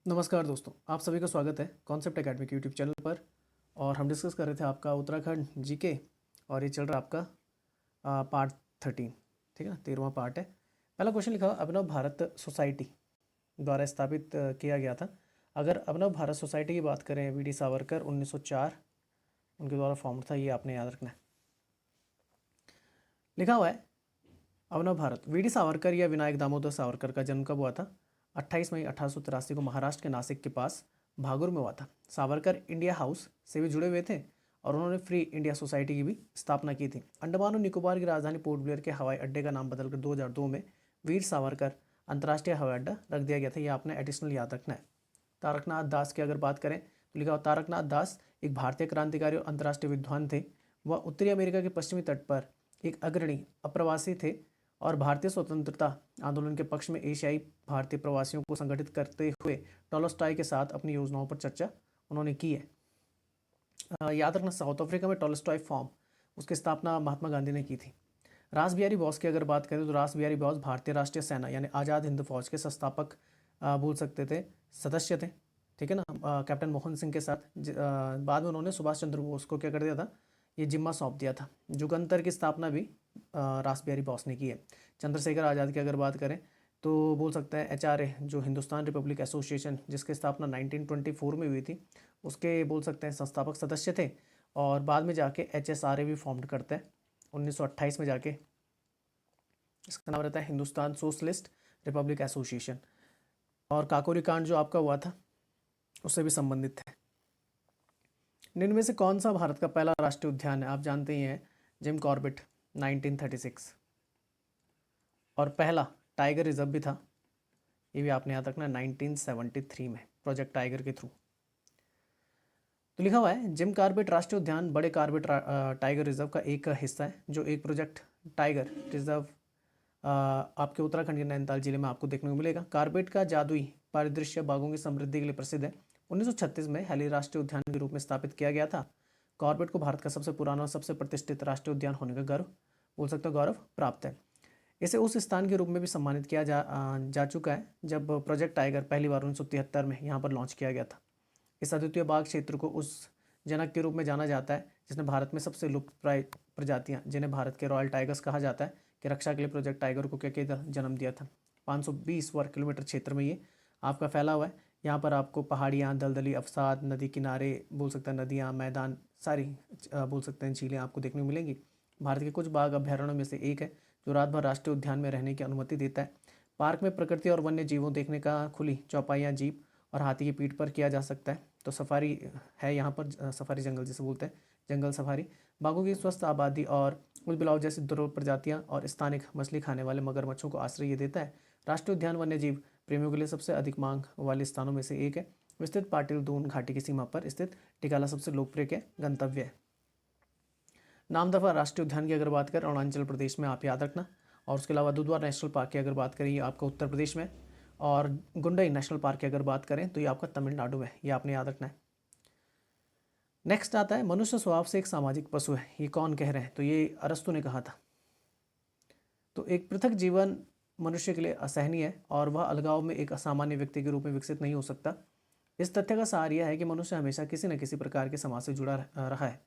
नमस्कार दोस्तों, आप सभी का स्वागत है कॉन्सेप्ट एकेडमी के यूट्यूब चैनल पर। और हम डिस्कस कर रहे थे आपका उत्तराखंड जीके, और ये चल रहा है आपका पार्ट 13। ठीक है ना, 13वां पार्ट है। पहला क्वेश्चन लिखा, अभिनव भारत सोसाइटी द्वारा स्थापित किया गया था। अगर अभिनव भारत सोसाइटी की बात करें, वी डी सावरकर 1904 उनके द्वारा फॉर्म था, ये आपने याद रखना है। लिखा हुआ है अभिनव भारत, वी डी सावरकर या विनायक दामोदर सावरकर का जन्म कब हुआ था? 28 मई 1883 को महाराष्ट्र के नासिक के पास भागुर में हुआ था। सावरकर इंडिया हाउस से भी जुड़े हुए थे और उन्होंने फ्री इंडिया सोसाइटी की भी स्थापना की थी। अंडमान और निकोबार की राजधानी पोर्ट ब्लेयर के हवाई अड्डे का नाम बदलकर 2002 में वीर सावरकर अंतर्राष्ट्रीय हवाई अड्डा रख दिया गया था। यह आपने एडिशनल याद रखना है। तारकनाथ दास की अगर बात करें तो लिखा हुआ, तारकनाथ दास एक भारतीय क्रांतिकारी और अंतर्राष्ट्रीय विद्वान थे। वह उत्तरी अमेरिका के पश्चिमी तट पर एक अग्रणी अप्रवासी थे और भारतीय स्वतंत्रता आंदोलन के पक्ष में एशियाई भारतीय प्रवासियों को संगठित करते हुए टॉलस्टॉय के साथ अपनी योजनाओं पर चर्चा उन्होंने की है। याद रखना, साउथ अफ्रीका में टॉलस्टॉय फॉर्म, उसकी स्थापना महात्मा गांधी ने की थी। रास बिहारी बोस की अगर बात करें तो रास बिहारी बोस भारतीय राष्ट्रीय सेना यानी आज़ाद हिंद फौज के संस्थापक बोल सकते थे, सदस्य थे। ठीक है ना, कैप्टन मोहन सिंह के साथ बाद में उन्होंने सुभाष चंद्र बोस को क्या कर दिया था, ये जिम्मा सौंप दिया था। जुगंतर की स्थापना भी रास बिहारी बोस ने की है। चंद्रशेखर आज़ाद की अगर बात करें तो बोल सकते हैं HRA, जो हिंदुस्तान रिपब्लिक एसोसिएशन, जिसकी स्थापना 1924 में हुई थी, उसके बोल सकते हैं संस्थापक सदस्य थे। और बाद में जाके HSRA भी फॉर्म करते हैं 1928 में जाके। इसका नाम रहता है हिंदुस्तान सोशलिस्ट रिपब्लिक एसोसिएशन। और काकोरी कांड जो आपका हुआ था उससे भी संबंधित है। निम्न में से कौन सा भारत का पहला राष्ट्रीय उद्यान है? आप जानते ही हैं, जिम कॉर्बेट 1936। और पहला टाइगर रिजर्व भी था, ये भी आपने याद रखना, 1973 में प्रोजेक्ट टाइगर के थ्रू। तो लिखा हुआ है, जिम कॉर्बेट राष्ट्रीय उद्यान बड़े कॉर्बेट टाइगर रिजर्व का एक हिस्सा है, जो एक प्रोजेक्ट टाइगर रिजर्व आपके उत्तराखंड के नैनीताल जिले में आपको देखने को मिलेगा। कॉर्बेट का जादुई परिदृश्य बाघों की समृद्धि के लिए प्रसिद्ध है। 1936 में हेली राष्ट्रीय उद्यान के रूप में स्थापित किया गया था। कॉर्बेट को भारत का सबसे पुराना और सबसे प्रतिष्ठित राष्ट्रीय उद्यान होने का गर्व, बोल सकते हो, गौरव प्राप्त है। इसे उस स्थान के रूप में भी सम्मानित किया जा चुका है जब प्रोजेक्ट टाइगर पहली बार 1973 में यहाँ पर लॉन्च किया गया था। इस अद्वितीय बाघ क्षेत्र को उस जनक के रूप में जाना जाता है जिसने भारत में सबसे लुप्तप्राय प्रजातियां, जिन्हें भारत के रॉयल टाइगर्स कहा जाता है, की रक्षा के लिए प्रोजेक्ट टाइगर को क्या किया, जन्म दिया था। 520 वर्ग किलोमीटर क्षेत्र में ये आपका फैला हुआ है। यहाँ पर आपको पहाड़ियाँ, दलदली अवसाद, नदी किनारे, बोल सकते हैं नदियाँ, मैदान, सारी बोल सकते हैं झीलें आपको देखने को मिलेंगी। भारत के कुछ बाघ अभ्यारण्यों में से एक है जो रात भर राष्ट्रीय उद्यान में रहने की अनुमति देता है। पार्क में प्रकृति और वन्य जीवों देखने का खुली चौपाइयाँ जीप और हाथी की पीठ पर किया जा सकता है। तो सफारी है यहाँ पर, सफारी जंगल जिसे बोलते हैं, जंगल सफारी। बाघों की स्वस्थ आबादी और बिलाव जैसी दुर्लभ प्रजातियां और स्थानिक मछली खाने वाले मगरमच्छों को आश्रय देता है। राष्ट्रीय उद्यान वन्यजीव प्रेमियों के लिए सबसे अधिक मांग वाले स्थानों में से एक है। विस्तृत पाटिल दून घाटी की सीमा पर स्थित टिकाला सबसे लोकप्रिय के गंतव्य है। नामदफा राष्ट्रीय उद्यान की अगर बात करें अरुणाचल प्रदेश में, आप याद रखना। और उसके अलावा दुधवा नेशनल पार्क की अगर बात करें, ये आपका उत्तर प्रदेश में। और गुंडई नेशनल पार्क की अगर बात करें तो ये आपका तमिलनाडु में, ये आपने याद रखना है। नेक्स्ट आता है, मनुष्य स्वभाव से एक सामाजिक पशु है, ये कौन कह रहे हैं? तो ये अरस्तु ने कहा था। तो एक पृथक जीवन मनुष्य के लिए असहनीय है और वह अलगाव में एक असामान्य व्यक्ति के रूप में विकसित नहीं हो सकता। इस तथ्य का सार यह है कि मनुष्य हमेशा किसी न किसी प्रकार के समाज से जुड़ा रहा है,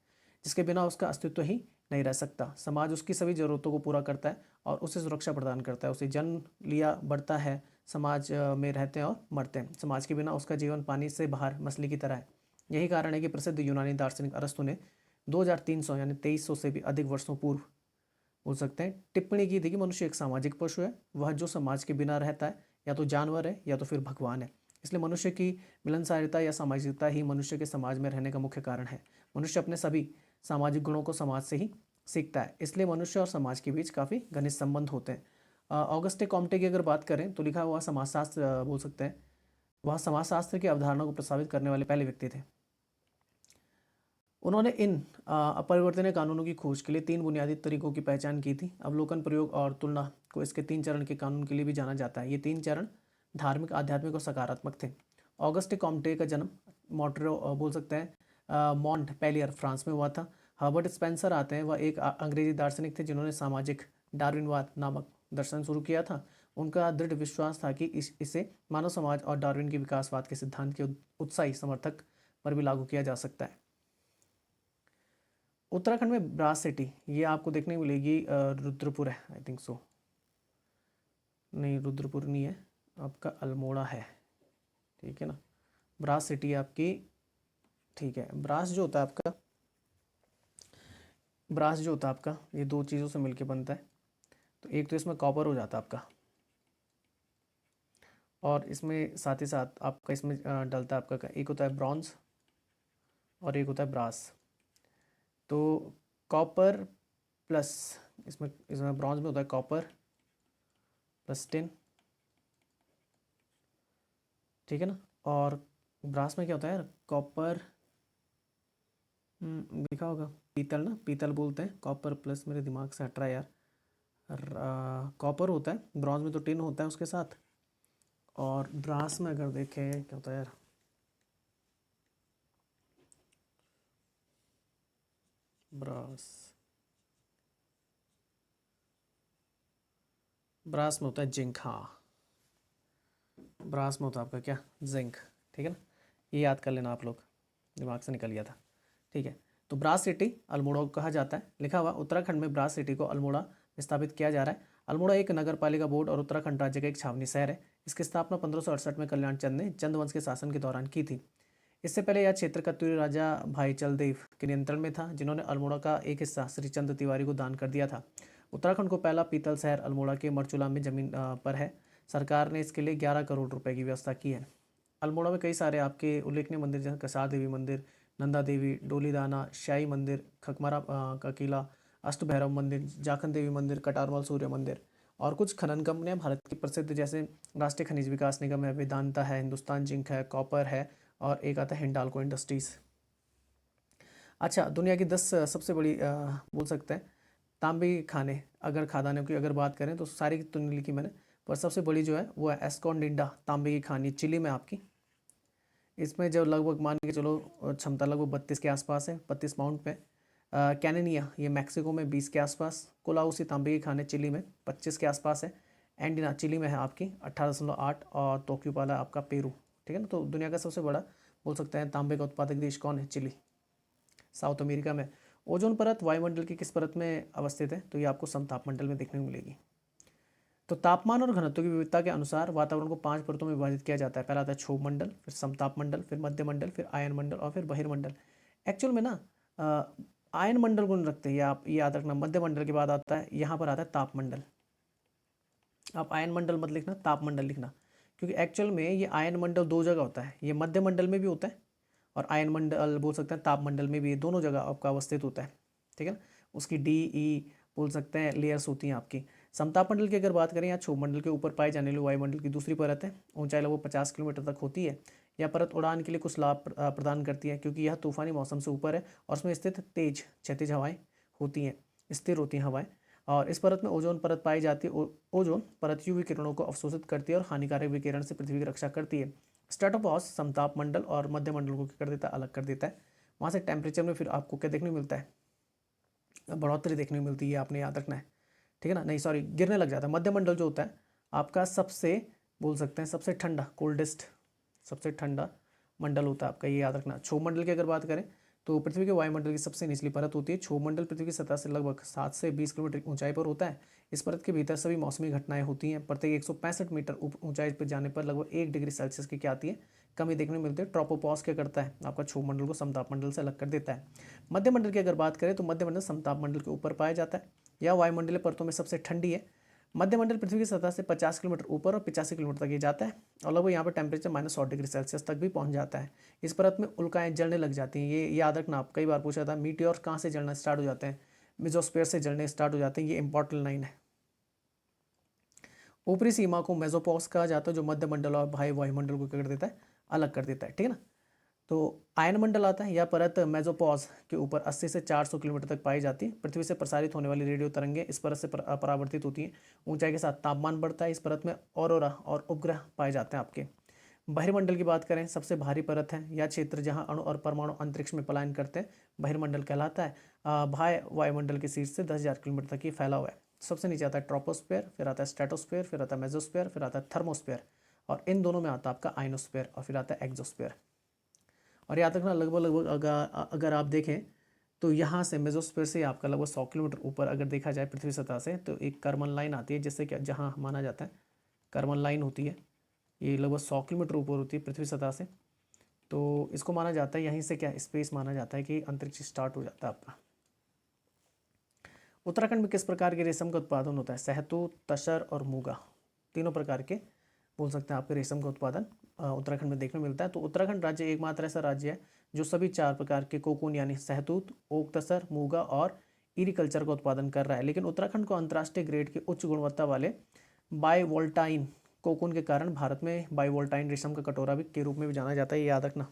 जिसके बिना उसका अस्तित्व ही नहीं रह सकता। समाज उसकी सभी जरूरतों को पूरा करता है और उसे सुरक्षा प्रदान करता है। उसे जन्म लिया, बढ़ता है, समाज में रहते हैं और मरते हैं। समाज के बिना उसका जीवन पानी से बाहर मछली की तरह है। यही कारण है कि प्रसिद्ध यूनानी दार्शनिक अरस्तु ने 2300 यानी 2300 से भी अधिक वर्षों पूर्व, बोल सकते हैं, टिप्पणी की थी कि मनुष्य एक सामाजिक पशु है। वह जो समाज के बिना रहता है या तो जानवर है या तो फिर भगवान है। इसलिए मनुष्य की मिलनसारिता या सामाजिकता ही मनुष्य के समाज में रहने का मुख्य कारण है। मनुष्य अपने सभी सामाजिक गुणों को समाज से ही सीखता है, इसलिए मनुष्य और समाज के बीच काफ़ी घनिष्ठ संबंध होते हैं। ऑगस्टे कॉम्टे की अगर बात करें तो लिखा हुआ समाजशास्त्र, बोल सकते हैं, वह समाजशास्त्र की अवधारणा को प्रस्तावित करने वाले पहले व्यक्ति थे। उन्होंने इन अपरिवर्तनीय कानूनों की खोज के लिए 3 बुनियादी तरीकों की पहचान की थी। अवलोकन, प्रयोग और तुलना को इसके 3 चरण के कानून के लिए भी जाना जाता है। ये 3 चरण धार्मिक, आध्यात्मिक और सकारात्मक थे। ऑगस्टे कॉम्टे का जन्म मॉन्ट्रियो, बोल सकते हैं, मॉन्ट पेलियर फ्रांस में हुआ था। हर्बर्ट स्पेंसर आते हैं, वह एक अंग्रेजी दार्शनिक थे जिन्होंने सामाजिक डार्विनवाद नामक दर्शन शुरू किया था। उनका दृढ़ विश्वास था कि इसे मानव समाज और डार्विन के विकासवाद के सिद्धांत के उत्साही समर्थक पर भी लागू किया जा सकता है। उत्तराखंड में ब्रास सिटी, ये आपको देखने को मिलेगी रुद्रपुर है, आई थिंक सो, नहीं रुद्रपुर नहीं है, आपका अल्मोड़ा है, ठीक है ना। ब्रास सिटी आपकी, ठीक है। ब्रास जो होता है आपका, ब्रास जो होता है आपका, ये दो चीज़ों से मिलके बनता है। तो एक तो इसमें कॉपर हो जाता है आपका, और इसमें साथ ही साथ आपका इसमें डलता है आपका, एक होता है ब्रॉन्ज और एक होता है ब्रास। तो कॉपर प्लस, इसमें इसमें ब्रॉन्ज में होता है कॉपर प्लस टिन, ठीक है ना। और ब्रास में क्या होता है यार, कॉपर, लिखा होगा पीतल ना, पीतल बोलते हैं, कॉपर प्लस मेरे दिमाग से हट रहा है यार, कॉपर होता है, ब्रॉन्ज में तो टिन होता है उसके साथ। और ब्रास में अगर देखें क्या होता है यार, ब्रास, ब्रास में होता है जिंक, हाँ ब्रास में होता है आपका क्या, जिंक, ठीक है ना। ये याद कर लेना आप लोग, दिमाग से निकल गया था, ठीक है। तो ब्रास सिटी अल्मोड़ा को कहा जाता है, लिखा हुआ उत्तराखंड में ब्रास सिटी को अल्मोड़ा में स्थापित किया जा रहा है। अल्मोड़ा एक नगर पालिका बोर्ड और उत्तराखंड राज्य का एक छावनी शहर है। इसकी स्थापना 1568 में कल्याण चंद ने चंद वंश के शासन के दौरान की थी। इससे पहले यह क्षेत्र कत्यूरी राजा भाई चलदेव के नियंत्रण में था, जिन्होंने अल्मोड़ा का एक हिस्सा श्री चंद तिवारी को दान कर दिया था। उत्तराखंड को पहला पीतल शहर अल्मोड़ा के मरचूला में जमीन पर है। सरकार ने इसके लिए 11 करोड़ रुपए की व्यवस्था की है। अल्मोड़ा में कई सारे आपके उल्लेखनीय मंदिर, जैसे कसार देवी मंदिर, नंदा देवी, डोलीदाना, शाही मंदिर, खकमरा का किला, अष्ट भैरव मंदिर, जाखन देवी मंदिर, कटारमल सूर्य मंदिर, और कुछ खनन कंपनियां भारत की प्रसिद्ध, जैसे राष्ट्रीय खनिज विकास निगम है, वेदांता है, हिंदुस्तान जिंक है, कॉपर है, और एक आता है हिंडाल्को इंडस्ट्रीज। अच्छा, दुनिया की 10 सबसे बड़ी बोल सकते हैं तांबे की खाने, अगर खादानों की अगर बात करें तो सारी तो नहीं लिखी मैंने, पर सबसे बड़ी जो है वो है एस्कॉन्डिंडा तांबे की खान, ये चिली में आपकी। इसमें जो लगभग मान के चलो क्षमता लगभग 32 के आसपास है, 32 पाउंड पे। कैनेनिया ये मैक्सिको में 20 के आसपास। कोलाउसी तांबे की खाने चिली में 25 के आसपास है। एंडिना चिली में है आपकी 18.8, और तोक्यूपाला आपका पेरू, ठीक है ना। तो दुनिया का सबसे बड़ा बोल सकते हैं तांबे का उत्पादक देश कौन है, चिली, साउथ अमेरिका में। ओजोन परत वायुमंडल की किस परत में अवस्थित है, तो ये आपको समतापमंडल में देखने को मिलेगी। तो तापमान और घनत्व की विविधता के अनुसार वातावरण को 5 परतों में विभाजित किया जाता है। पहला आता है क्षोभ मंडल, फिर समताप मंडल, फिर मध्य मंडल, फिर आयन मंडल, और फिर बहिर्मंडल। एक्चुअल में ना आयन मंडल को नहीं रखते, ये आप ये याद रखना, मध्य मंडल के बाद आता है, यहाँ पर आता है तापमंडल। आप आयन मंडल मत लिखना, तापमंडल लिखना, क्योंकि एक्चुअल में ये आयन मंडल दो जगह होता है, ये मध्य मंडल में भी होता है और आयन मंडल बोल सकते हैं तापमंडल में भी, ये दोनों जगह आपका अवस्थित होता है, ठीक है ना। उसकी डी ई बोल सकते हैं लेयर्स होती हैं आपकी। समताप मंडल की अगर बात करें, या क्षोभ मंडल के ऊपर पाए जाने वाली वायुमंडल की दूसरी परत है, ऊंचाई लगभग 50 किलोमीटर तक होती है। यह परत उड़ान के लिए कुछ लाभ प्रदान करती है, क्योंकि यह तूफानी मौसम से ऊपर है और उसमें स्थित तेज क्षैतिज हवाएं होती हैं, स्थिर होती हैं हवाएं। और इस परत में ओजोन परत पाई जाती है। ओजोन परत यूवी किरणों को अवशोषित करती है और हानिकारक विकिरण से पृथ्वी की रक्षा करती है। स्ट्रेटोपॉज समताप मंडल और मध्य मंडल को क्या कर देता है, अलग कर देता है। वहाँ से टेम्परेचर में फिर आपको क्या देखने को मिलता है, बढ़ोतरी देखने को मिलती है, आपने याद रखना है, ठीक है ना। नहीं सॉरी, गिरने लग जाता है। मध्य मंडल जो होता है आपका सबसे बोल सकते हैं सबसे ठंडा, कोल्डेस्ट, सबसे ठंडा मंडल होता है आपका, ये याद रखना। क्षोभ मंडल की अगर बात करें तो पृथ्वी के वायुमंडल की सबसे निचली परत होती है। क्षोभ मंडल पृथ्वी की सतह से लगभग 7 से 20 किलोमीटर ऊंचाई पर होता है। इस परत के भीतर सभी मौसमी घटनाएं होती हैं। प्रत्येक 165 मीटर ऊंचाई पर जाने पर लगभग 1 डिग्री सेल्सियस की क्या आती है, कमी देखने को मिलती है। ट्रोपोपॉज क्या करता है, आपका क्षोभ मंडल को समताप मंडल से अलग कर देता है। मध्य मंडल की अगर बात करें तो मध्य मंडल समताप मंडल के ऊपर पाया जाता है। यह वायुमंडलीय परतों में सबसे ठंडी है। मध्य मंडल पृथ्वी की सतह से 50 किलोमीटर ऊपर और 85 किलोमीटर तक ये जाता है, और लगभग यहाँ पर टेम्परेचर -100 डिग्री सेल्सियस तक भी पहुँच जाता है। इस परत में उल्काएं जलने लग जाती हैं। ये याद रखना, आप कई बार पूछा था मीटियोर कहाँ से जलना स्टार्ट हो जाते हैं, मेसोस्फीयर से जलने स्टार्ट हो जाते हैं, ये इंपॉर्टेंट लाइन है। ऊपरी सीमा को मेसोपॉज कहा जाता है, जो मध्य मंडल और भाई वायुमंडल को क्या कर देता है, अलग कर देता है, ठीक है ना। तो आयन मंडल आता है, यह परत मेसोपॉज के ऊपर 80 से 400 किलोमीटर तक पाई जाती है। पृथ्वी से प्रसारित होने वाली रेडियो तरंगें इस परत से परावर्तित होती हैं। ऊंचाई के साथ तापमान बढ़ता है। इस परत में ऑरोरा और उपग्रह पाए जाते हैं आपके। बहिर्मंडल की बात करें, सबसे भारी परत है यह क्षेत्र जहां अणु और परमाणु अंतरिक्ष में पलायन करते हैं, बहिर्मंडल कहलाता है। बाह्य वायुमंडल के शीर्ष से 10,000 किलोमीटर तक ये फैला हुआ है। सबसे नीचे आता है ट्रोपोस्फेयर, फिर आता है स्ट्रेटोस्फेयर, फिर आता है मेसोस्फेयर, फिर आता है थर्मोस्फेयर, और इन दोनों में आता है आपका आइनोस्फेयर, और फिर आता है एक्सोस्फेयर। और याद रखना लगभग लगभग अगर आप देखें तो यहाँ से मेसोस्फेयर से आपका लगभग 100 किलोमीटर ऊपर अगर देखा जाए पृथ्वी सतह से, तो एक कर्मन लाइन आती है, जिससे क्या जहाँ माना जाता है कर्मन लाइन होती है, ये लगभग 100 किलोमीटर ऊपर होती है पृथ्वी सतह से। तो इसको माना जाता है, यहीं से क्या स्पेस माना जाता है कि अंतरिक्ष स्टार्ट हो जाता है आपका। उत्तराखंड में किस प्रकार के रेशम का उत्पादन होता है? शहतूत, तसर और मूंगा, तीनों प्रकार के बोल सकते हैं आपके रेशम का उत्पादन उत्तराखंड में देखने को मिलता है। तो उत्तराखंड राज्य एकमात्र ऐसा राज्य है जो सभी 4 प्रकार के कोकून यानी शहतूत, ओक तसर, मूंगा और इरिकल्चर का उत्पादन कर रहा है। लेकिन उत्तराखंड को अंतर्राष्ट्रीय ग्रेड के उच्च गुणवत्ता वाले बाइवोल्टाइन कोकून के कारण भारत में बाइवोल्टाइन रेशम का कटोरा भी के रूप में भी जाना जाता है, ये याद रखना।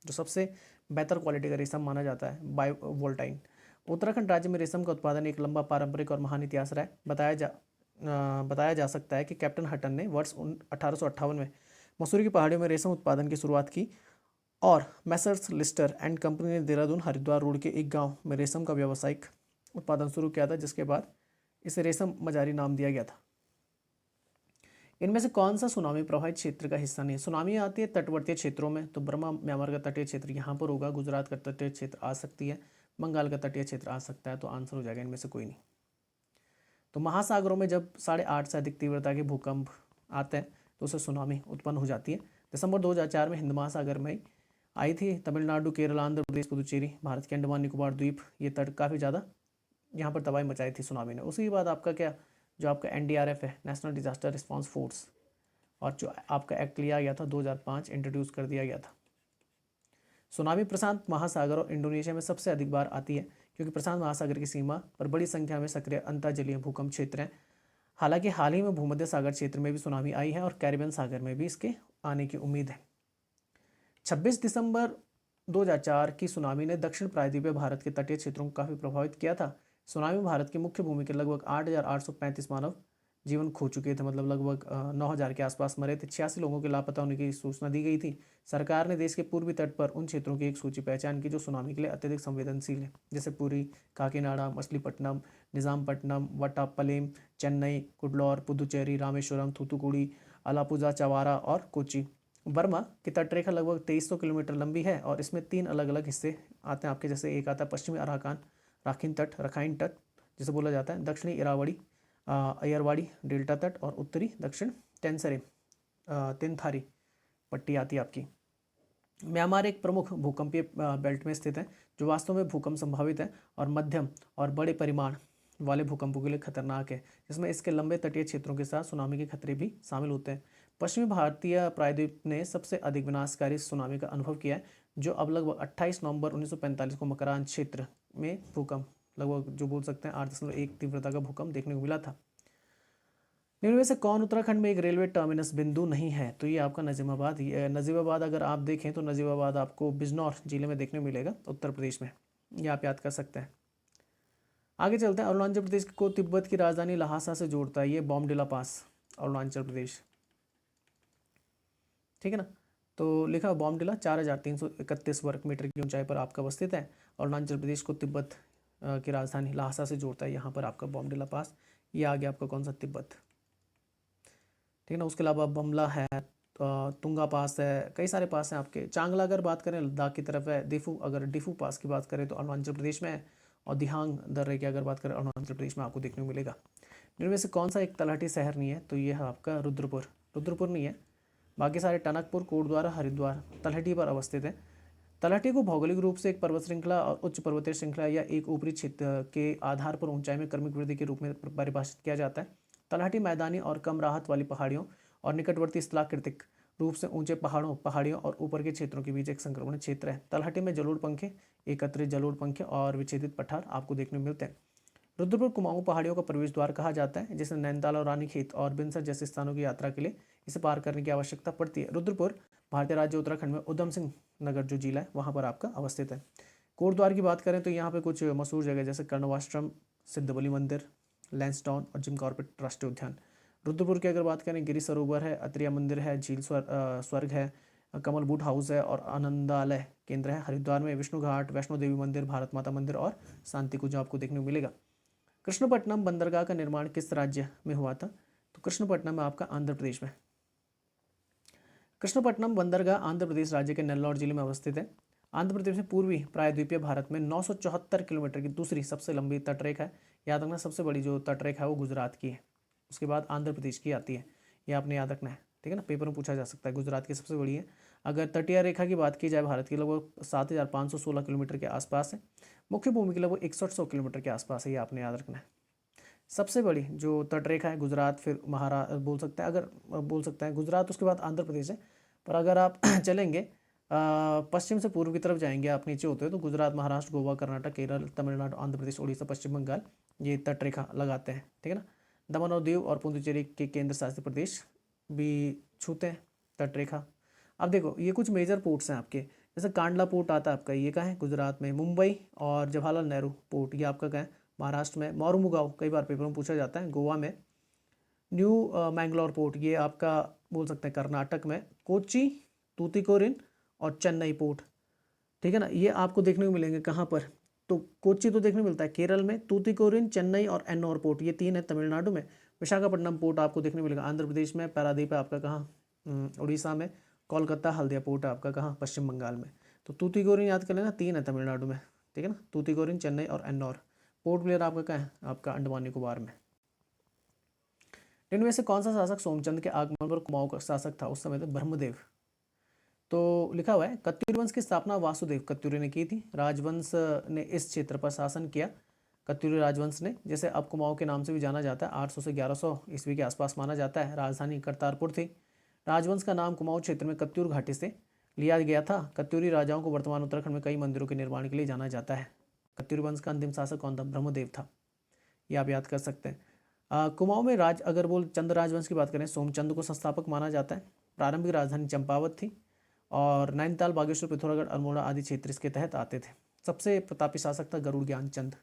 जो सबसे बेहतर क्वालिटी का रेशम माना जाता है बाइवोल्टाइन। उत्तराखंड राज्य में रेशम का उत्पादन एक लंबा पारंपरिक और महान इतिहास रहा है। बताया जा सकता है कि कैप्टन हटन ने वर्ष 1858 में मसूरी की पहाड़ियों में रेशम उत्पादन की शुरुआत की, और मैसर्स लिस्टर एंड कंपनी ने देहरादून हरिद्वार रोड के एक गांव में रेशम का व्यावसायिक उत्पादन शुरू किया था, जिसके बाद इसे रेशम मजारी नाम दिया गया था। इनमें से कौन सा सुनामी प्रभावित क्षेत्र का हिस्सा नहीं? सुनामी आती है तटवर्तीय क्षेत्रों में, तो बर्मा म्यांमार का तटीय क्षेत्र यहाँ पर होगा, गुजरात का तटीय क्षेत्र आ सकती है, बंगाल का तटीय क्षेत्र आ सकता है, तो आंसर हो जाएगा इनमें से कोई नहीं। तो महासागरों में जब 8.5 से अधिक तीव्रता के भूकंप आते हैं तो उसे सुनामी उत्पन्न हो जाती है। दिसंबर 2004 में हिंद महासागर में आई थी। तमिलनाडु, केरल, आंध्र प्रदेश, पुदुचेरी, भारत के अंडमान निकोबार द्वीप, ये तट काफ़ी ज़्यादा यहाँ पर तबाही मचाई थी सुनामी ने। उसी के बाद आपका क्या, जो आपका NDRF है, नेशनल डिजास्टर रिस्पॉन्स फोर्स, और जो आपका एक्ट लिया गया था 2005, इंट्रोड्यूस कर दिया गया था। सुनामी प्रशांत महासागर और इंडोनेशिया में सबसे अधिक बार आती है, क्योंकि प्रशांत महासागर की सीमा पर बड़ी संख्या में सक्रिय अंतर्जलीय भूकंप क्षेत्र हैं। हालांकि हाल ही में भूमध्य सागर क्षेत्र में भी सुनामी आई है, और कैरिबियन सागर में भी इसके आने की उम्मीद है। 26 दिसंबर 2004 की सुनामी ने दक्षिण प्रायद्वीपीय भारत के तटीय क्षेत्रों को काफ़ी प्रभावित किया था। सुनामी में भारत की मुख्य भूमि के लगभग 8,835 मानव जीवन खो चुके थे, मतलब लगभग 9,000 के आसपास मरे थे। 86 लोगों के लापता होने की सूचना दी गई थी। सरकार ने देश के पूर्वी तट पर उन क्षेत्रों की एक सूची पहचान की जो सुनामी के लिए अत्यधिक संवेदनशील है, जैसे पुरी, काकीनाडा, मछलीपट्टनम, निजामपट्टनम, वट्टापलेम, चेन्नई, कुडलौर, पुदुचेरी, रामेश्वरम, थूथुकुड़ी, अलापुझा, चवारा और कोची। बर्मा की तटरेखा लगभग 2300 किलोमीटर लंबी है, और इसमें 3 अलग अलग हिस्से आते हैं आपके, जैसे एक आता है पश्चिमी अराकान रखाइन तट जिसे बोला जाता है, दक्षिणी इरावड़ी अयरवाड़ी डेल्टा तट, और उत्तरी दक्षिण टेंसरे तिनथारी पट्टी आती है आपकी। म्यांमार एक प्रमुख भूकंपीय बेल्ट में स्थित है, जो वास्तव में भूकंप संभावित है और मध्यम और बड़े परिमाण वाले भूकंपों के लिए खतरनाक है, जिसमें इसके लंबे तटीय क्षेत्रों के साथ सुनामी के खतरे भी शामिल होते हैं। पश्चिमी भारतीय प्रायद्वीप ने सबसे अधिक विनाशकारी सुनामी का अनुभव किया है, जो अब लगभग 28 नवंबर 1945 को मकरान क्षेत्र में भूकंप, लगभग जो बोल सकते हैं 8.1 तीव्रता का भूकंप देखने को मिला था। निम्न में से कौन उत्तराखंड में एक रेलवे टर्मिनस बिंदु नहीं है? तो ये आपका नजीबाबाद। नजीबाबाद अगर आप देखें तो नजीबाबाद आपको बिजनौर जिले में देखने को मिलेगा, उत्तर प्रदेश में, ये आप याद कर सकते हैं। आगे चलते हैं। अरुणाचल प्रदेश को तिब्बत की राजधानी लहासा से जोड़ता है ये बॉमडिला पास, अरुणाचल प्रदेश, ठीक है ना। तो लिखा बॉमडिला 4,331 वर्ग मीटर की ऊंचाई पर आपका अवस्थित है। अरुणाचल प्रदेश को तिब्बत की राजधानी लहासा से जोड़ता है यहाँ पर आपका बॉमडिला पास। ये आ गया आपका कौन सा, तिब्बत, ठीक है ना। उसके अलावा बमला है, तुंगा पास है, कई सारे पास हैं आपके। चांगला अगर बात करें लद्दाख की तरफ है। डिफू, अगर डिफू पास की बात करें तो अरुणाचल प्रदेश में है, और दिहांग दर्रे की अगर बात करें अरुणाचल प्रदेश में आपको देखने को मिलेगा। इनमें से कौन सा एक तलहटी शहर नहीं है? तो ये है आपका रुद्रपुर। रुद्रपुर नहीं है, बाकी सारे टनकपुर, कोटद्वार, हरिद्वार तलहटी पर अवस्थित है। तलहटी को भौगोलिक रूप से एक पर्वत श्रृंखला और उच्च पर्वतीय श्रृंखला या एक ऊपरी क्षेत्र के आधार पर ऊंचाई में क्रमिक वृद्धि के रूप में परिभाषित किया जाता है। तलहटी मैदानी और कम राहत वाली पहाड़ियों और निकटवर्ती स्थलाकृतिक रूप से ऊंचे पहाड़ियों और ऊपर के क्षेत्रों के बीच एक संक्रमण क्षेत्र है। तलहटी में जलोढ़ पंखे, एकत्रित जलोढ़ पंखे और विच्छेदित पठार आपको देखने को मिलते हैं। रुद्रपुर कुमाऊं पहाड़ियों का प्रवेश द्वार कहा जाता है, जिसे नैनीताल और रानीखेत और बिनसर जैसे स्थानों की यात्रा के लिए इसे पार करने की आवश्यकता पड़ती है। रुद्रपुर भारतीय राज्य उत्तराखंड में उधम सिंह नगर जो जिला है वहाँ पर आपका अवस्थित है। कोटद्वार की बात करें तो यहाँ पे कुछ मशहूर जगह जैसे कर्णवाश्रम, सिद्धबली मंदिर, लैंसडाउन और जिम कॉर्बेट राष्ट्रीय उद्यान। रुद्रपुर की अगर बात करें, गिरी सरोवर है, अत्रिया मंदिर है, झील स्वर्ग है, कमल बूट हाउस है और आनंदालय केंद्र है। हरिद्वार में विष्णु घाट, वैष्णो देवी मंदिर, भारत माता मंदिर और शांति कुंज आपको देखने को मिलेगा। कृष्णपट्टनम बंदरगाह का निर्माण किस राज्य में हुआ था? तो कृष्णपट्टनम आपका आंध्र प्रदेश में। कृष्णपट्टनम बंदरगाह आंध्र प्रदेश राज्य के नेल्लौर जिले में अवस्थित है। आंध्र प्रदेश में पूर्वी प्रायद्वीपीय भारत में 974 किलोमीटर की दूसरी सबसे लंबी तटरेखा है। याद रखना, सबसे बड़ी जो तटरेखा है वो गुजरात की है, उसके बाद आंध्र प्रदेश की आती है, ये आपने याद रखना है, ठीक है ना, पेपर में पूछा जा सकता है। गुजरात की सबसे बड़ी है। अगर तटीय रेखा की बात की जाए भारत की, लगभग 7516 किलोमीटर के आसपास है। मुख्य भूमि की लगभग 6100 किलोमीटर के आसपास है, ये आपने याद रखना है। सबसे बड़ी जो तटरेखा है गुजरात, फिर महाराष्ट्र बोल सकते हैं, अगर बोल सकते हैं गुजरात, उसके बाद आंध्र प्रदेश है। पर अगर आप चलेंगे पश्चिम से पूर्व की तरफ जाएंगे, आप नीचे होते हो तो गुजरात, महाराष्ट्र, गोवा, कर्नाटक, केरल, तमिलनाडु, आंध्र प्रदेश, उड़ीसा, पश्चिम बंगाल, ये तटरेखा लगाते हैं, ठीक है ना। दमन और दीव और पुडुचेरी के केंद्र शासित प्रदेश भी छूते हैं तटरेखा। अब देखो, ये कुछ मेजर पोर्ट्स हैं आपके, जैसे कांडला पोर्ट आता है आपका, ये कहाँ है? गुजरात में। मुंबई और जवाहरलाल नेहरू पोर्ट, ये आपका कहाँ है? महाराष्ट्र में। मोरुमुगाव, कई बार पेपर में पूछा जाता है, गोवा में। न्यू मैंगलोर पोर्ट, ये आपका बोल सकते हैं कर्नाटक में। कोच्चि, तूतीकोरिन और चेन्नई पोर्ट, ठीक है ना, ये आपको देखने को मिलेंगे कहाँ पर? तो कोच्चि तो देखने को मिलता है केरल में, तूतीकोरिन, चेन्नई और एन्नौर पोर्ट, ये 3 है तमिलनाडु में। विशाखापट्टनम पोर्ट आपको देखने को मिलेगा आंध्र प्रदेश में। पारादीप है आपका कहाँ? उड़ीसा में। कोलकाता हल्दिया पोर्ट है आपका कहाँ? पश्चिम बंगाल में। तो तूतीकोरिन याद कर लेना, 3 है तमिलनाडु में, ठीक है ना, तूतीकोरिन, चेन्नई और एन्नौर। पोर्ट ब्लेयर आपका कहाँ है? आपका अंडमान निकोबार में। इनमें से कौन सा शासक सोमचंद के आगमन पर कुमाऊं का शासक था? उस समय तो ब्रह्मदेव। तो लिखा हुआ है, कत्यूरी वंश की स्थापना वासुदेव कत्यूरी ने की थी। राजवंश ने इस क्षेत्र पर शासन किया, कत्यूरी राजवंश ने, जैसे अब कुमाऊं के नाम से भी जाना जाता है। 800 से 1100 ईस्वी के आसपास माना जाता है। राजधानी करतारपुर थी। राजवंश का नाम कुमाऊं क्षेत्र में कत्यूर घाटी से लिया गया था। कत्यूरी राजाओं को वर्तमान उत्तराखंड में कई मंदिरों के निर्माण के लिए जाना जाता है। कत्यूरी वंश का अंतिम शासक कौन था? ब्रह्मदेव था, ये आप याद कर सकते हैं। कुमाऊं में अगर बोल चंद राजवंश की बात करें, सोमचंद को संस्थापक माना जाता है। प्रारंभिक राजधानी चंपावत थी और नैनीताल, बागेश्वर, पिथौरागढ़, अल्मोड़ा आदि क्षेत्र इसके तहत आते थे। सबसे प्रतापी शासक था गरुड़ ज्ञानचंद।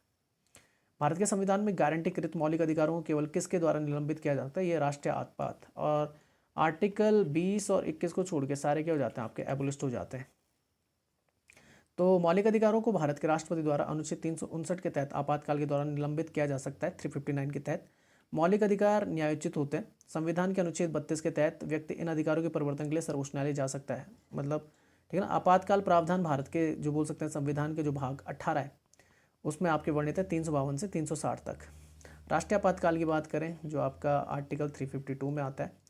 भारत के संविधान में गारंटीकृत मौलिक अधिकारों को केवल किसके द्वारा निलंबित किया जाता है? ये राष्ट्रीय आपात। और आर्टिकल 20 और 21 को छोड़ के सारे क्या हो जाते हैं? आपके एबोलिस्ट हो जाते हैं। तो मौलिक अधिकारों को भारत के राष्ट्रपति द्वारा अनुच्छेद 359 के तहत आपातकाल के दौरान निलंबित किया जा सकता है। 359 के तहत मौलिक अधिकार न्यायोचित होते हैं। संविधान के अनुच्छेद 32 के तहत व्यक्ति इन अधिकारों के परिवर्तन के लिए सर्वोच्च न्यायालय जा सकता है। मतलब ठीक है ना। आपातकाल प्रावधान भारत के जो बोल सकते हैं संविधान के जो भाग 18 है उसमें आपके वर्णित है 352 से 360 तक। राष्ट्रीय आपातकाल की बात करें जो आपका आर्टिकल 352 में आता है,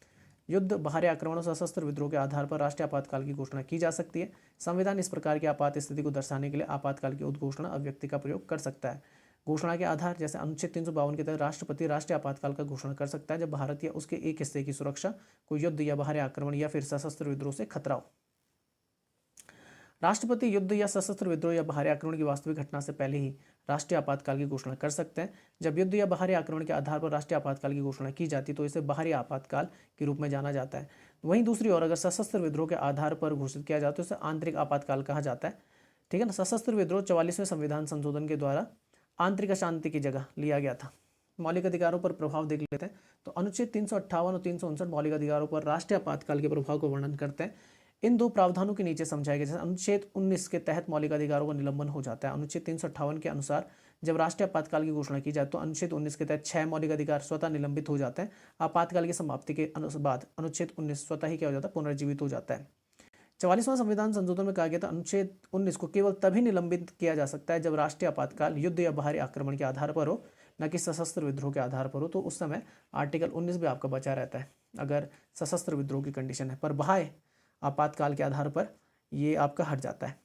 युद्ध, बाहरी आक्रमण और सशस्त्र विद्रोह के आधार पर राष्ट्रीय आपातकाल की घोषणा की जा सकती है। संविधान इस प्रकार की आपात स्थिति को दर्शाने के लिए आपातकाल की उद्घोषणा अभिव्यक्ति का प्रयोग कर सकता है। घोषणा के आधार जैसे अनुच्छेद 352 के तहत राष्ट्रपति राष्ट्रीय आपातकाल का घोषणा कर सकता है जब भारत या उसके एक हिस्से की सुरक्षा को युद्ध या बाहरी आक्रमण या फिर सशस्त्र विद्रोह से खतरा हो। राष्ट्रपति युद्ध या सशस्त्र विद्रोह या बाहरी आक्रमण की वास्तविक घटना से पहले ही राष्ट्रीय आपातकाल की घोषणा कर सकते हैं। जब युद्ध या बाहरी आक्रमण के आधार पर राष्ट्रीय आपातकाल की घोषणा की जाती है तो इसे बाहरी आपातकाल के रूप में जाना जाता है। वहीं दूसरी ओर अगर सशस्त्र विद्रोह के आधार पर घोषित किया जाता है तो इसे आंतरिक आपातकाल कहा जाता है। ठीक है ना। सशस्त्र विद्रोह 44वें संविधान संशोधन के द्वारा आंतरिक अशांति की जगह लिया गया था। मौलिक अधिकारों पर प्रभाव देख लेते हैं तो अनुच्छेद 358 और 359 मौलिक अधिकारों पर राष्ट्रीय आपातकाल के प्रभाव को वर्णन करते हैं। इन दो प्रावधानों के नीचे समझाया गया। जैसे अनुच्छेद 19 के तहत मौलिक अधिकारों का निलंबन हो जाता है। अनुच्छेद 358 के अनुसार जब राष्ट्रीय आपातकाल की घोषणा की जाए तो अनुच्छेद 19 के तहत 6 मौलिक अधिकार स्वतः निलंबित हो जाते हैं। आपातकाल की समाप्ति के बाद अनुच्छेद 19 स्वतः ही क्या हो जाता है? पुनर्जीवित हो जाता है। 44वां संविधान संशोधन में कहा गया था अनुच्छेद 19 को केवल तभी निलंबित किया जा सकता है जब राष्ट्रीय आपातकाल युद्ध या बाहरी आक्रमण के आधार पर हो, न कि सशस्त्र विद्रोह के आधार पर हो। तो उस समय आर्टिकल 19 भी आपका बचा रहता है अगर सशस्त्र विद्रोह की कंडीशन है, पर बाह्य आपातकाल के आधार पर ये आपका हट जाता है।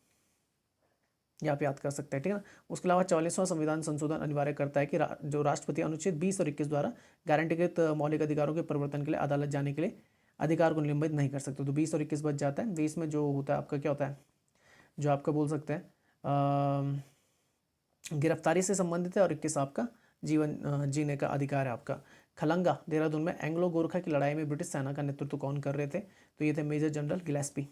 ये आप याद कर सकते हैं, ठीक है ना। उसके अलावा 44वां संविधान संशोधन अनिवार्य करता है कि जो राष्ट्रपति अनुच्छेद 20 और 21 द्वारा गारंटीकृत मौलिक अधिकारों के परिवर्तन के लिए अदालत जाने के लिए अधिकार को निलंबित नहीं कर सकते। तो 20 और 21 बच जाता है। 20 में जो होता है आपका क्या होता है, जो आपका बोल सकते हैं गिरफ्तारी से संबंधित है, और 21 आपका जीवन जीने का अधिकार है आपका। खलंगा देहरादून में एंग्लो गोरखा की लड़ाई में ब्रिटिश सेना का नेतृत्व कौन कर रहे थे? तो ये थे मेजर जनरल गिलेस्पी।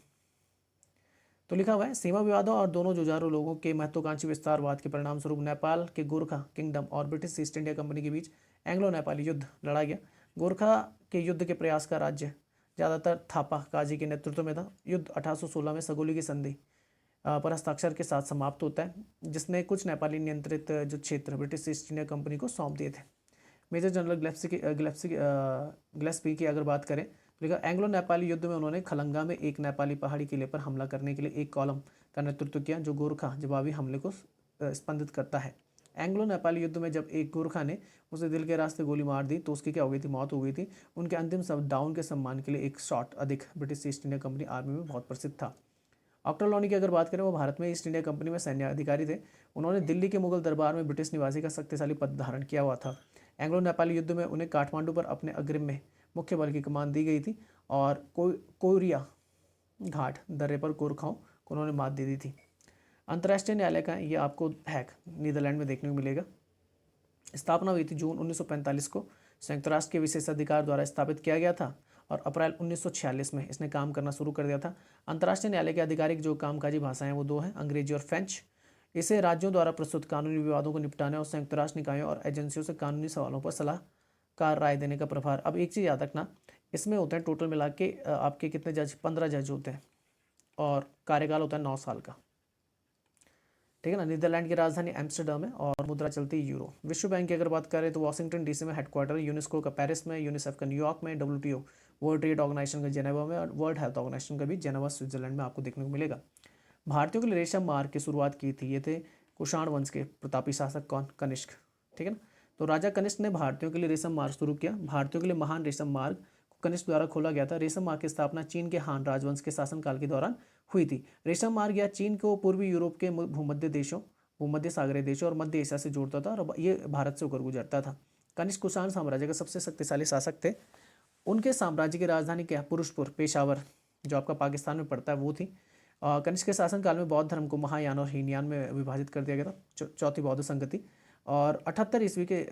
तो लिखा हुआ है सीमा विवादों और दोनों जुझारू लोगों के महत्वाकांक्षी विस्तारवाद के परिणाम स्वरूप नेपाल के गोरखा किंगडम और ब्रिटिश ईस्ट इंडिया कंपनी के बीच एंग्लो नेपाली युद्ध लड़ा गया। गोरखा के युद्ध के प्रयास का राज्य ज़्यादातर थापा काजी के नेतृत्व में था। युद्ध 1816 में सगोली की संधि पर हस्ताक्षर के साथ समाप्त होता है, जिसने कुछ नेपाली नियंत्रित जो क्षेत्र ब्रिटिश ईस्ट इंडिया कंपनी को सौंप दिए थे। मेजर जनरल ग्लेस्पी की अगर बात करें तो लिखा एंग्लो नेपाली युद्ध में उन्होंने खलंगा में एक नेपाली पहाड़ी किले पर हमला करने के लिए एक कॉलम का नेतृत्व किया, जो गोरखा जवाबी हमले को स्पंदित करता है। एंग्लो नेपाली युद्ध में जब एक गोरखा ने उसे दिल के रास्ते गोली मार दी तो उसकी क्या हो गई थी, मौत हो गई थी। उनके अंतिम शब्द डाउन के सम्मान के लिए एक शॉट अधिक British east India company army में बहुत प्रसिद्ध था। ऑक्टरलॉनी की अगर बात करें, वो भारत में ईस्ट इंडिया कंपनी में सैन्य अधिकारी थे। उन्होंने दिल्ली के मुगल दरबार में ब्रिटिश निवासी का शक्तिशाली पद धारण किया हुआ था। एंग्लो नेपाली युद्ध में उन्हें काठमांडू पर अपने अग्रिम में मुख्य बल की कमान दी गई थी और कोरिया घाट दर्रे पर गोरखाओं को उन्होंने मात दे दी थी। अंतर्राष्ट्रीय न्यायालय का ये आपको हैक नीदरलैंड में देखने को मिलेगा। स्थापना हुई थी जून 1945 को, संयुक्त राष्ट्र के विशेषाधिकार द्वारा स्थापित किया गया था और अप्रैल 1946 में इसने काम करना शुरू कर दिया था। अंतर्राष्ट्रीय न्यायालय की आधिकारिक जो कामकाजी भाषाएं वो दो हैं, अंग्रेजी और फ्रेंच। इसे राज्यों द्वारा प्रस्तुत कानूनी विवादों को निपटाने और संयुक्त राष्ट्र निकायों और एजेंसियों से कानूनी सवालों पर सलाहकार राय देने का प्रभार। अब एक चीज़ याद रखना, इसमें होते हैं टोटल मिला के आपके कितने जज, 15 जज होते हैं और कार्यकाल होता है 9 साल का, ठीक है ना। नीदरलैंड की राजधानी एम्स्टर्डम है और मुद्रा चलती है यूरो। विश्व बैंक की अगर बात करें तो वाशिंगटन डीसी में हेडक्वार्टर, यूनेस्को का पेरिस में, यूनिसेफ का न्यूयॉर्क में, WTO वर्ल्ड ट्रेड ऑर्गेनाइजेशन का जेनेवा में और वर्ल्ड हेल्थ ऑर्गेनाइजेशन का भी जेनेवा स्विट्जरलैंड में आपको देखने को मिलेगा। भारतीयों के लिए रेशम मार्ग की शुरुआत की थी, ये थे कुषाण वंश के प्रतापी शासक कौन, कनिष्क, ठीक है ना। तो राजा कनिष्क ने भारतीयों के लिए रेशम मार्ग शुरू किया। भारतीयों के लिए महान रेशम मार्ग कनिष्क द्वारा खोला गया था। रेशम मार्ग की स्थापना चीन के हान राजवंश के शासनकाल के दौरान हुई थी। रेशम मार्ग या चीन को पूर्वी यूरोप के भूमध्य सागरीय देशों और मध्य एशिया से जोड़ता था और ये भारत से होकर गुजरता था। कनिष्क कुषाण साम्राज्य के सबसे शक्तिशाली शासक थे। उनके साम्राज्य की राजधानी क्या, पुरुषपुर, पेशावर, जो आपका पाकिस्तान में पड़ता है, वो थी। कनिष्क के शासनकाल में बौद्ध धर्म को महायान और हीनयान में विभाजित कर दिया गया था, चौथी बौद्ध संगति। और 78 ईस्वी के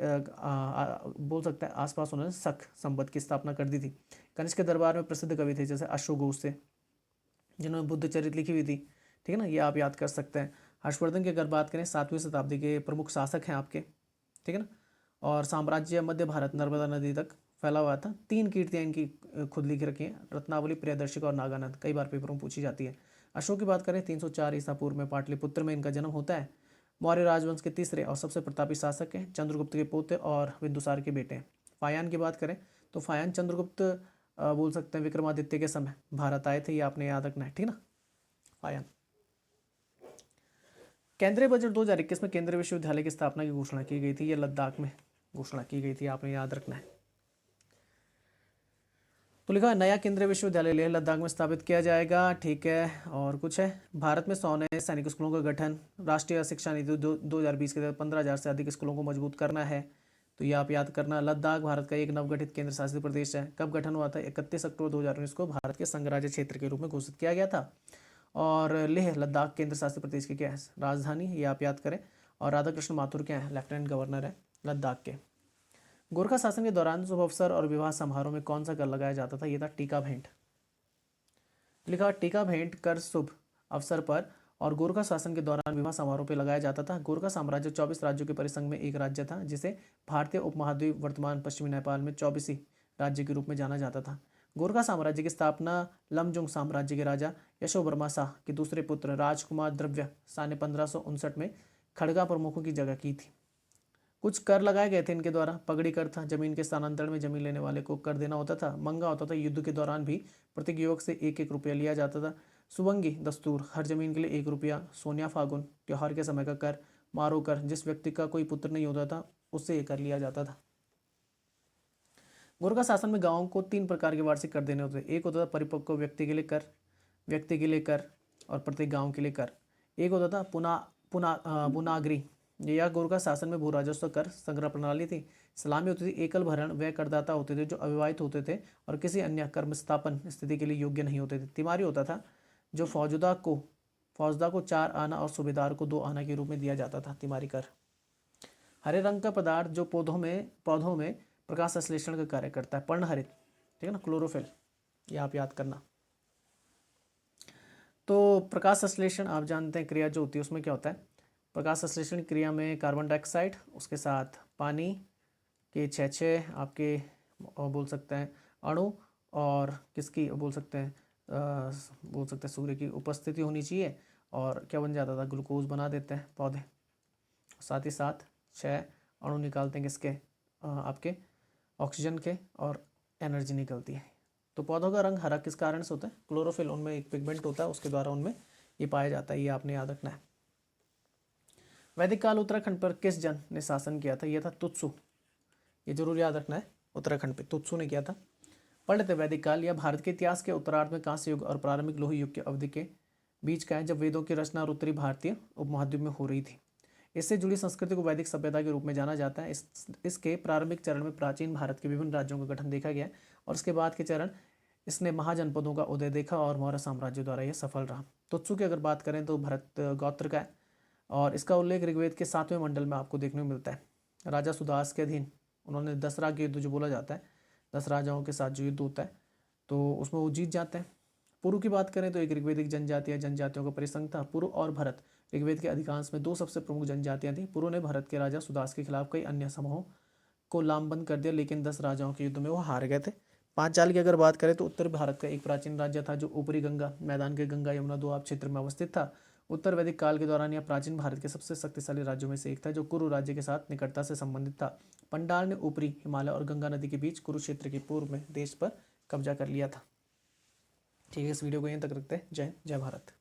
बोल सकते हैं आसपास उन्होंने शक संवत की स्थापना कर दी थी। कनिष्क के दरबार में प्रसिद्ध कवि थे जैसे अश्वघोष थे, जिन्होंने बुद्ध चरित्र लिखी हुई थी, ठीक है ना, ये आप याद कर सकते हैं। हर्षवर्धन की अगर बात करें 7वीं शताब्दी के प्रमुख शासक हैं आपके, ठीक है ना। और साम्राज्य मध्य भारत नर्मदा नदी तक फैला हुआ था। 3 कीर्तियाँ इनकी खुद लिख रखी हैं, रत्नावली, प्रियदर्शिका और नागानंद, कई बार पेपरों में पूछी जाती है। अशोक की बात करें 304 ईसा पूर्व में पाटलिपुत्र में इनका जन्म होता है। मौर्य राजवंश के तीसरे और सबसे प्रतापी शासक हैं, चंद्रगुप्त के पोते और बिंदुसार के बेटे हैं। फायान की बात करें तो फायान चंद्रगुप्त बोल सकते हैं विक्रमादित्य के समय भारत आए थे, ये आपने याद रखना है, ठीक ना। फायान। केंद्रीय बजट 2021 में केंद्रीय विश्वविद्यालय की स्थापना की घोषणा की गई थी, ये लद्दाख में घोषणा की गई थी, आपने याद रखना है। तो लिखा नया केंद्रीय विश्वविद्यालय लेह लद्दाख में स्थापित किया जाएगा, ठीक है। और कुछ है, भारत में 100 नए सैनिक स्कूलों का गठन, राष्ट्रीय शिक्षा नीति 2020 के तहत 15,000 से अधिक स्कूलों को मजबूत करना है, तो ये आप याद करना। लद्दाख भारत का एक नवगठित केंद्र शासित प्रदेश है। कब गठन हुआ था, 31 अक्टूबर 2019 को भारत के संघराज्य क्षेत्र के रूप में घोषित किया गया था। और लेह लद्दाख केंद्र शासित प्रदेश की क्या है, राजधानी, ये आप याद करें। और राधाकृष्ण माथुर क्या है, लेफ्टिनेंट गवर्नर है लद्दाख के। गोरखा शासन के दौरान शुभ अवसर और विवाह समारोह में कौन सा कर लगाया जाता था, ये था टीका भेंट। लिखा टीका भेंट कर शुभ अवसर पर और गोरखा शासन के दौरान विवाह समारोह पर लगाया जाता था। गोरखा साम्राज्य 24 राज्यों के परिसंघ में एक राज्य था, जिसे भारतीय उपमहाद्वीप वर्तमान पश्चिमी नेपाल में 24 राज्य के रूप में जाना जाता था। गोरखा साम्राज्य की स्थापना लमजुंग साम्राज्य के राजा यशोवर्मा शाह के दूसरे पुत्र राजकुमार द्रव्य शाह ने 1559 में खड़गा प्रमुखों की जगह की थी। कुछ कर लगाए गए थे इनके द्वारा। पगड़ी कर था, जमीन के स्थानांतरण में जमीन लेने वाले को कर देना होता था। मंगा होता था, युद्ध के दौरान भी प्रत्येक युवक से 1-1 रुपया लिया जाता था। सुबंगी दस्तूर, हर जमीन के लिए 1 रुपया। सोनिया फागुन, त्योहार के समय का कर। मारो कर, जिस व्यक्ति का कोई पुत्र नहीं होता था उससे ये कर लिया जाता था। गोरखा शासन में गांवों को 3 प्रकार के वार्षिक कर देने होते थे। एक होता था परिपक्व व्यक्ति के लिए कर, व्यक्ति के लिए कर और प्रत्येक गांव के लिए कर। एक होता था पुनागरी, यह गोरखा शासन में भू राजस्व कर संग्रह प्रणाली थी। सलामी होती थी, एकल भरण वह करदाता होते थे जो अविवाहित होते थे और किसी अन्य कर्म स्थापन स्थिति के लिए योग्य नहीं होते थे। तिमारी होता था, जो फौजदा को 4 आना और सूबेदार को 2 आना के रूप में दिया जाता था, तिमारी कर। हरे रंग का पदार्थ जो पौधों में प्रकाश संश्लेषण का कार्य करता है, पर्णहरित, ठीक है ना, क्लोरोफिल, ये आप याद करना। तो प्रकाश संश्लेषण आप जानते हैं क्रिया जो होती है उसमें क्या होता है, प्रकाश संश्लेषण क्रिया में कार्बन डाइऑक्साइड उसके साथ पानी के 6 आपके बोल सकते हैं अणु और किसकी बोल सकते हैं सूर्य की उपस्थिति होनी चाहिए और क्या बन जाता था, ग्लूकोज बना देते हैं पौधे। साथ ही साथ 6 अणु निकालते हैं किसके, आपके ऑक्सीजन के, और एनर्जी निकलती है। तो पौधों का रंग हरा किस कारण से होता है, क्लोरोफिल, उनमें एक पिगमेंट होता है, उसके द्वारा उनमें ये पाया जाता है, ये आपने याद रखना है। वैदिक काल उत्तराखंड पर किस जन ने शासन किया था, यह था तुत्सु, ये जरूर याद रखना है, उत्तराखंड पे तुत्सु ने किया था। पढ़ लेते वैदिक काल या भारत के इतिहास के उत्तरार्ध में कांस्य युग और प्रारंभिक लोही युग की अवधि के बीच का है, जब वेदों की रचना और उत्तरी भारतीय उपमहाद्वीप में हो रही थी। इससे जुड़ी संस्कृति को वैदिक सभ्यता के रूप में जाना जाता है। इसके प्रारंभिक चरण में प्राचीन भारत के विभिन्न राज्यों का गठन देखा गया, और उसके बाद के चरण इसने महाजनपदों का उदय देखा, और मौर्य साम्राज्य द्वारा यह सफल रहा। तुत्सु की अगर बात करें तो भरत गोत्र का है, और इसका उल्लेख ऋग्वेद के 7वें मंडल में आपको देखने को मिलता है। राजा सुदास के अधीन उन्होंने दसरा के युद्ध जो बोला जाता है, 10 राजाओं के साथ जो युद्ध होता है, तो उसमें वो जीत जाते हैं। पुरु की बात करें तो एक ऋग्वेदिक जनजातियों का परिसंघ था। पुरु और भरत ऋग्वेद के अधिकांश में 2 सबसे प्रमुख जनजातियां थीं। पुरु ने भारत के राजा सुदास के खिलाफ कई अन्य समूहों को लामबंद कर दिया, लेकिन 10 राजाओं के युद्ध में वो हार गए थे। पांचाल की अगर बात करें तो उत्तर भारत का एक प्राचीन राज्य था, जो ऊपरी गंगा मैदान के गंगा यमुना दोआब क्षेत्र में अवस्थित था। उत्तर वैदिक काल के दौरान यह प्राचीन भारत के सबसे शक्तिशाली राज्यों में से एक था, जो कुरु राज्य के साथ निकटता से संबंधित था। पंडाल ने ऊपरी हिमालय और गंगा नदी के बीच कुरुक्षेत्र के पूर्व में देश पर कब्जा कर लिया था। ठीक है, इस वीडियो को यहीं तक रखते हैं। जय जय भारत।